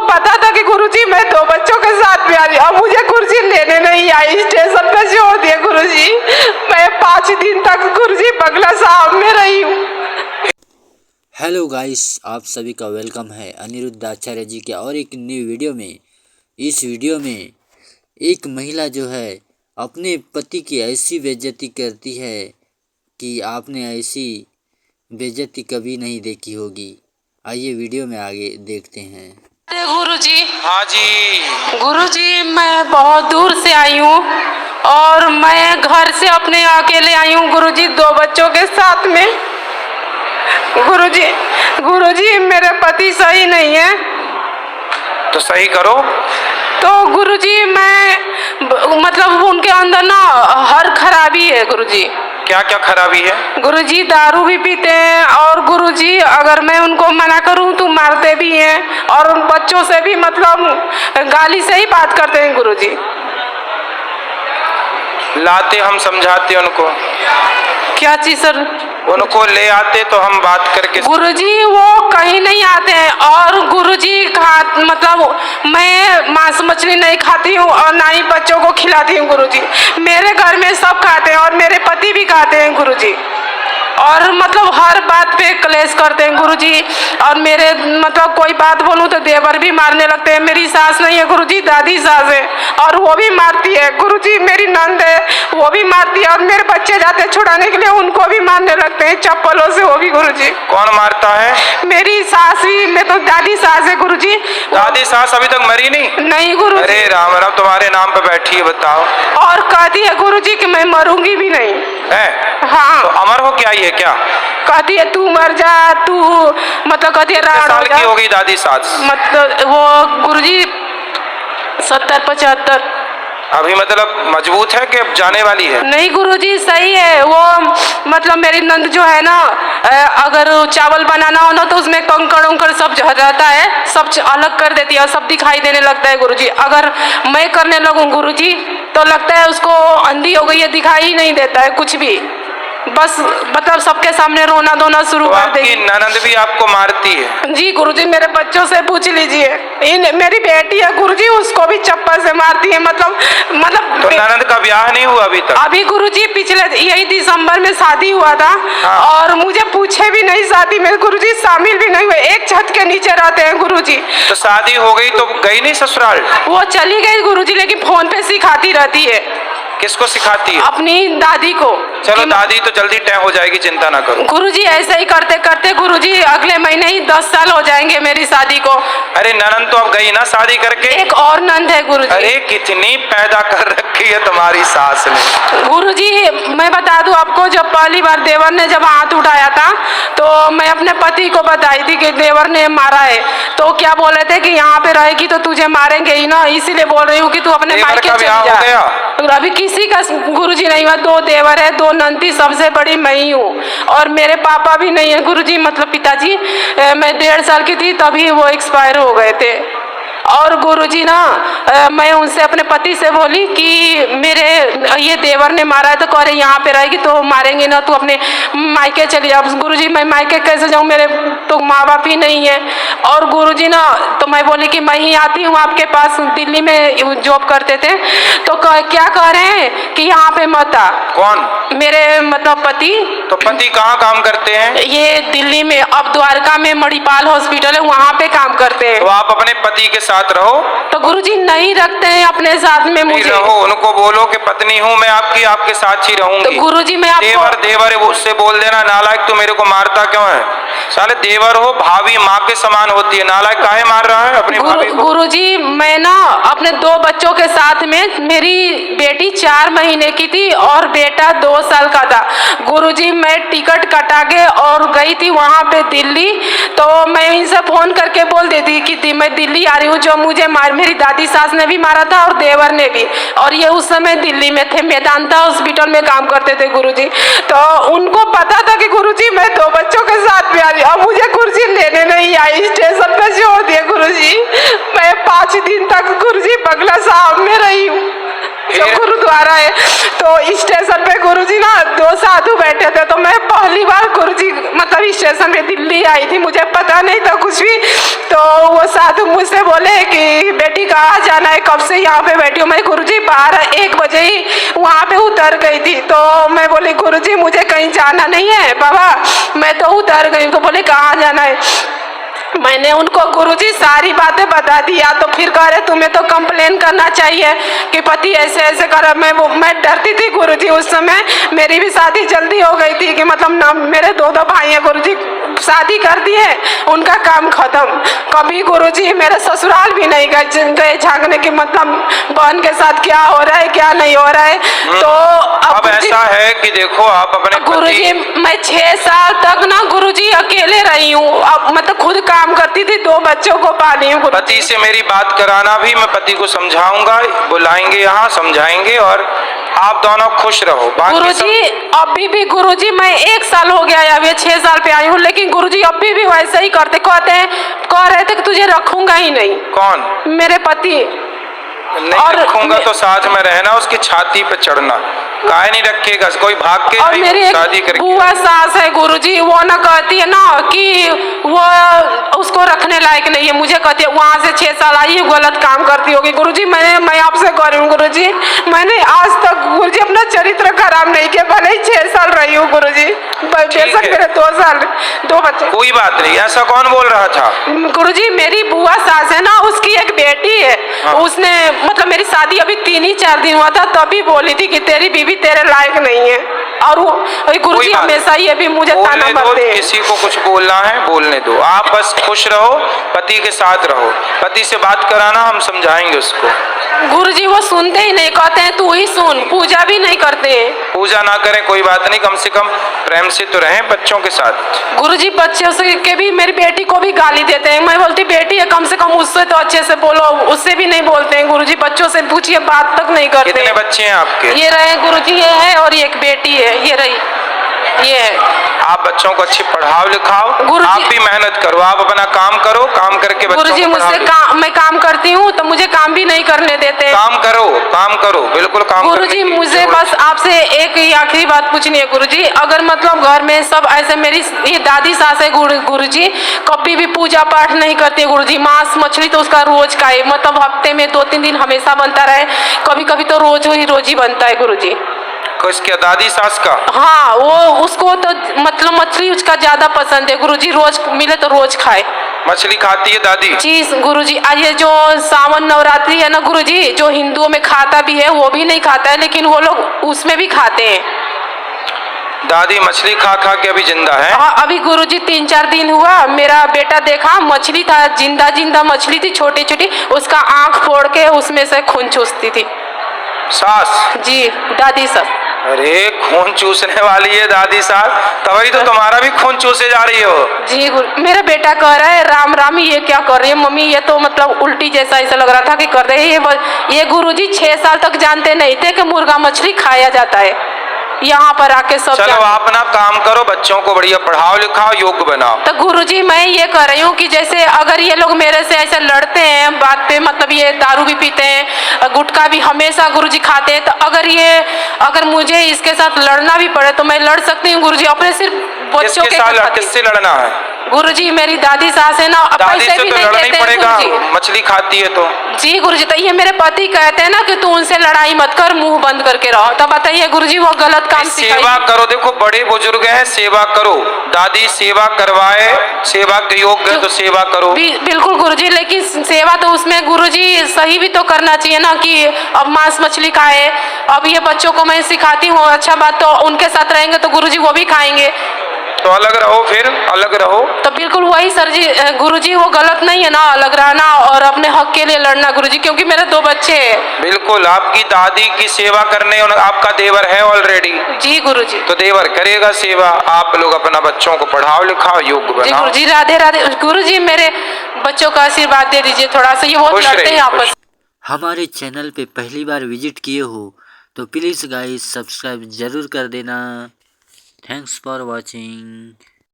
पता था कि गुरुजी मैं 2 बच्चों के साथ में आ रही, अब मुझे कुर्सी लेने नहीं आई, स्टेशन पे छोड़ दिए गुरुजी। मैं 5 दिन तक गुरुजी बंगला साहब में रही हूँ। हेलो गाइस, आप सभी का वेलकम है अनिरुद्ध आचार्य जी के और एक न्यू वीडियो में। इस वीडियो में एक महिला जो है अपने पति की ऐसी बेइज्जती करती है कि आपने ऐसी बेइज्जती कभी नहीं देखी होगी। आइए वीडियो में आगे देखते हैं। गुरुजी, हाँ जी गुरुजी मैं बहुत दूर से आई हूँ और मैं घर से अपने अकेले आई हूँ गुरुजी, 2 बच्चों के साथ में। गुरुजी मेरे पति सही नहीं है। तो सही करो। तो गुरुजी मैं मतलब उनके अंदर ना हर खराबी है गुरुजी। क्या क्या खराबी है? गुरुजी दारू भी पीते हैं और गुरुजी अगर मैं उनको मना करूं तो मारते भी हैं और उन बच्चों से भी मतलब गाली से ही बात करते हैं गुरुजी। लाते हम समझाते उनको। क्या चीज सर? उनको ले आते तो हम बात करके। गुरुजी वो कहीं नहीं आते हैं और गुरुजी मतलब मैं मांस मछली नहीं खाती हूँ और ना ही बच्चों को खिलाती हूँ गुरुजी। मेरे घर में सब खाते हैं और मेरे पति भी खाते हैं गुरुजी, और मतलब हर बात पे क्लेश करते हैं गुरुजी। और मेरे मतलब कोई बात बोलूं तो देवर भी मारने लगते हैं। मेरी सास नहीं है गुरुजी, दादी सास है और वो भी मारती है गुरुजी। मेरी नंद है वो भी मारती है और मेरे बच्चे जाते हैं छुड़ाने के लिए, उनको भी मारने लगते हैं चप्पलों से, वो भी गुरुजी। कौन मारता है? मेरी सास ही, मैं तो दादी सास है गुरुजी। दादी सास अभी तक मरी नहीं? नहीं गुरुजी। अरे राम राम, तुम्हारे नाम पे बैठी है, बताओ। और कहती है गुरुजी कि मैं मरूंगी भी नहीं है? हाँ। तो अमर हो क्या ये क्या? कहती है तू मर जा, तू मतलब कहती है कितने साल की हो गई दादी सास? मतलब वो गुरुजी 70-75। अभी मतलब मजबूत है कि अब जाने वाली है? नहीं गुरुजी सही है वो। मतलब मेरी नंद जो है ना, अगर चावल बनाना हो ना तो उसमें कंकड़ उंकड़ सब रहता है, सब अलग कर देती है और सब दिखाई देने लगता है गुरुजी। अगर मैं करने लगूं गुरुजी तो लगता है उसको अंधी हो गई है, दिखाई ही नहीं देता है कुछ भी, बस मतलब सबके सामने रोना धोना शुरू कर देगी। ननद भी आपको मारती है? जी गुरुजी, मेरे बच्चों से पूछ लीजिए। मेरी बेटी है गुरुजी, उसको भी चप्पल से मारती है। मतलब तो ननद का ब्याह नहीं हुआ अभी तक? अभी गुरुजी पिछले यही दिसंबर में शादी हुआ था। हाँ। और मुझे पूछे भी नहीं शादी में गुरुजी, शामिल भी नहीं हुए, एक छत के नीचे रहते हैं गुरुजी। तो शादी हो गई तो गई नहीं ससुराल? वो चली गई गुरुजी, लेकिन फोन पे सिखाती रहती है। किसको सिखाती है? अपनी दादी को। चलो दादी तो जल्दी तय हो जाएगी, चिंता ना करो। गुरुजी ऐसे ही करते करते गुरुजी अगले महीने ही 10 साल हो जाएंगे मेरी शादी को। अरे ननद तो अब गई ना शादी करके? एक और नंद है गुरुजी। अरे कितनी पैदा कर रखी है तुम्हारी सास ने। गुरुजी मैं बता दूं आपको, जब पहली बार देवर ने जब हाथ उठाया था तो मैं अपने पति को बताई थी कि देवर ने मारा है, तो क्या बोले थे कि यहाँ पे रहेगी तो तुझे मारेंगे ही ना, इसीलिए बोल रही हूँ कि तू अपने मायके चली जा। अभी किसी का गुरुजी नहीं हुआ, 2 देवर है, 2 नंदी, सबसे बड़ी मैं ही हूँ और मेरे पापा भी नहीं है गुरुजी, मतलब पिताजी। मैं 1.5 साल की थी तभी वो एक्सपायर हो गए थे। और गुरुजी ना मैं उनसे अपने पति से बोली कि मेरे ये देवर ने मारा है, तो कह रहे यहाँ पे रहेगी तो मारेंगे ना, तू अपने मायके चली जा। गुरुजी मैं मायके कैसे जाऊँ, मेरे तो माँ बाप ही नहीं है। और गुरुजी ना तो मैं बोली कि मैं ही आती हूँ आपके पास, दिल्ली में जॉब करते थे। तो क्या कह रहे हैं कि यहाँ पे मत आ। कौन? मेरे मतलब पति। तो पति कहाँ काम करते हैं? ये दिल्ली में, अब द्वारका में मणिपाल हॉस्पिटल है, वहाँ पे काम करते हैं। तो आप अपने पति के साथ रहो। तो गुरुजी नहीं रखते हैं अपने साथ में मुझे। रहो, उनको बोलो कि पत्नी हूँ मैं आपकी, आपके साथ ही रहूंगी। तो गुरुजी मैं आपको देवर उससे बोल देना, नालायक तू मेरे को मारता क्यों है? साले देवर हो, भाभी माँ के समान होती है, नालायक काहे मार रहा है अपनी भाभी को? गुरुजी मैं ना अपने 2 बच्चों के साथ में, मेरी बेटी 4 महीने की थी और बेटा 2 साल का था गुरुजी। मैं टिकट कटा के और गई थी वहाँ पे दिल्ली, तो मैं इनसे फोन करके बोल देती कि मैं दिल्ली आ रही हूँ, जो मुझे मेरी दादी सास ने भी मारा था और देवर ने भी, और ये उस समय दिल्ली में थे, मेदांता हॉस्पिटल में काम करते थे गुरुजी। तो उनको पता था कि गुरुजी मैं 2 बच्चों के साथ में आ रही, अब मुझे कुर्सी लेने नहीं आई, स्टेशन पे छोड़ दिए गुरुजी। मैं 5 दिन तक गुरुजी बंगला साहब में रही हूँ, जो गुरुद्वारा है। तो स्टेशन पे गुरुजी ना 2 साधु बैठे थे, तो मैं पहली बार गुरुजी मतलब स्टेशन पे दिल्ली आई थी, मुझे पता नहीं था कुछ भी। तो वो साधु मुझसे बोले कि बेटी कहाँ जाना है, कब से यहाँ पे बैठी हूँ। मैं गुरुजी 1 बजे ही वहाँ पे उतर गई थी। तो मैं बोली गुरुजी मुझे कहीं जाना नहीं है बाबा, मैं तो उतर गई। तो बोले कहाँ जाना है। मैंने उनको गुरुजी सारी बातें बता दिया। तो फिर कह रहे तुम्हें तो कंप्लेन करना चाहिए कि पति ऐसे ऐसे कर। मैं डरती थी गुरुजी, उस समय मेरी भी शादी जल्दी हो गई थी कि मतलब ना मेरे 2 भाई हैं, गुरुजी शादी कर दी है, उनका काम खत्म। कभी गुरुजी मेरे ससुराल भी नहीं गए झांकने की मतलब बहन के साथ क्या हो रहा है क्या नहीं हो रहा है। तो अब ऐसा है कि देखो आप अपने गुरुजी मैं 6 साल तक ना गुरुजी अकेले रही हूँ। अब मतलब खुद काम करती थी, 2 बच्चों को पाली हूँ। पति से मेरी बात कराना भी, मैं पति को समझाऊंगा, बुलाएंगे यहाँ समझाएंगे और आप दोनों खुश रहो। गुरुजी अभी भी गुरुजी मैं 1 साल हो गया है, अभी 6 साल पे आई हूँ, लेकिन गुरुजी अभी भी वैसे ही करते। कह रहे थे कि तुझे रखूंगा ही नहीं। कौन? मेरे पति। नहीं रखूंगा तो साथ में रहना, उसकी छाती पे चढ़ना। काहे नहीं रखेगा, कोई भाग के और मेरी शादी एक करके। बुआ सास है गुरुजी, वो ना कहती है ना कि वो उसको रखने लायक नहीं है। मुझे कहती है वहाँ से 6 साल आई है, गलत काम करती होगी। गुरुजी मैं आपसे कह रही हूँ गुरुजी, मैंने आज तक गुरुजी अपना चरित्र खराब नहीं किया, भले ही 6 साल रही हूँ गुरुजी। बेशक मेरे 2 साल 2 बच्चे। कोई बात नहीं, ऐसा कौन बोल रहा था? गुरुजी मेरी बुआ सास है ना, उसकी एक बेटी है। हाँ। उसने मतलब मेरी शादी अभी 3 ही 4 दिन हुआ था, तभी बोली थी कि तेरी बीवी तेरे लायक नहीं है। और वो गुरुजी हमेशा ये भी मुझे ताना मारते हैं। किसी को कुछ बोलना है बोलने दो, आप बस खुश रहो, पति के साथ रहो। पति से बात कराना, हम समझाएंगे उसको। गुरुजी वो सुनते ही नहीं, कहते हैं तू ही सुन, पूजा भी नहीं करते हैं। पूजा ना करें कोई बात नहीं, कम से कम प्रेम से तो रहें बच्चों के साथ। गुरुजी बच्चों से के भी मेरी बेटी को भी गाली देते हैं। मैं बोलती बेटी है, कम से कम उससे तो अच्छे से बोलो, उससे भी नहीं बोलते हैं गुरुजी। बच्चों से पूछिए, बात तक नहीं करते। कितने बच्चे हैं आपके? ये रहे गुरुजी, ये है और एक बेटी है, ये रही, ये है। आप बच्चों को अच्छे पढ़ाओ लिखाओ, आप भी मेहनत करो, आप अपना काम करो, काम करके बच्चों गुरुजी को मुझसे मैं काम करती हूँ तो मुझे काम भी नहीं करने देते। काम करो बिल्कुल काम। गुरुजी मुझे बस आपसे एक ही आखिरी बात पूछनी है गुरुजी। अगर मतलब घर में सब ऐसे, मेरी ये दादी सास है गुरुजी, कभी भी पूजा पाठ नहीं करती है गुरुजी। मांस मछली तो उसका रोज का है, मतलब हफ्ते में 2-3 दिन हमेशा बनता रहे, कभी कभी तो रोज ही बनता है गुरुजी। किसके? दादी सास का? हाँ, वो उसको तो मतलब मछली उसका ज्यादा पसंद है गुरुजी, रोज मिले तो रोज खाए। मछली खाती है दादी? जी गुरुजी। ये जो सावन नवरात्रि है ना गुरुजी, जो हिंदुओं में खाता भी है वो भी नहीं खाता है, लेकिन वो लोग उसमें भी खाते हैं। दादी मछली खा खा के अभी जिंदा है? हाँ, अभी गुरुजी 3-4 दिन हुआ, मेरा बेटा देखा मछली था, जिंदा मछली थी, छोटी छोटी, उसका आंख फोड़ के उसमें से खून चूसती थी सास। जी दादी साहब। अरे खून चूसने वाली है दादी सास, तभी तो तुम्हारा भी खून चूसे जा रही हो। जी मेरा बेटा कह रहा है राम राम ये क्या कर रही है मम्मी, ये तो मतलब उल्टी जैसा ऐसा लग रहा था कि कर रहे हैं। ये गुरुजी 6 साल तक जानते नहीं थे कि मुर्गा मछली खाया जाता है, यहाँ पर आके सब। चलो आप अपना काम करो, बच्चों को बढ़िया पढ़ाओ लिखाओ, योग्य बनाओ। तो गुरुजी मैं ये कह रही हूँ कि जैसे अगर ये लोग मेरे से ऐसे लड़ते हैं बात पे, मतलब ये दारू भी पीते हैं, गुटखा भी हमेशा गुरुजी खाते हैं, तो अगर मुझे इसके साथ लड़ना भी पड़े तो मैं लड़ सकती हूँ गुरुजी, अपने सिर्फ बच्चों के साथ। किससे लड़ना है गुरुजी? मेरी दादी सास है ना, पैसे भी नहीं देते हैं गुरुजी। मछली खाती है तो? जी गुरुजी। तो ये मेरे पति कहते हैं ना कि तू उनसे लड़ाई मत कर, मुंह बंद करके रहो। तो बताइए गुरुजी वो गलत काम सेवा करो, देखो बड़े बुजुर्ग हैं, सेवा करो। दादी सेवा करवाए, सेवा के योग्य है तो सेवा करो। बिल्कुल गुरुजी, लेकिन सेवा तो उसमें गुरुजी सही भी तो करना चाहिए ना, कि अब मांस मछली खाए। अब ये बच्चों को मैं सिखाती हूँ, अच्छा बात, तो उनके साथ रहेंगे तो गुरुजी वो भी खाएंगे। तो अलग रहो, फिर अलग रहो। तो बिल्कुल वही सर जी गुरुजी, वो गलत नहीं है ना अलग रहना और अपने हक के लिए लड़ना गुरुजी, क्योंकि मेरे 2 बच्चे हैं। बिल्कुल, आपकी दादी की सेवा करने आपका देवर है ऑलरेडी। जी गुरुजी। तो देवर करेगा सेवा, आप लोग अपना बच्चों को पढ़ाओ लिखाओ, योग्य बनाओ। जी गुरुजी, राधे राधे। गुरुजी मेरे बच्चों का आशीर्वाद दे दीजिए थोड़ा सा, ये बहुत लड़ते हैं आपस। हमारे चैनल पे पहली बार विजिट किए हो तो प्लीज़ गाइस सब्सक्राइब ज़रूर कर देना। Thanks for watching.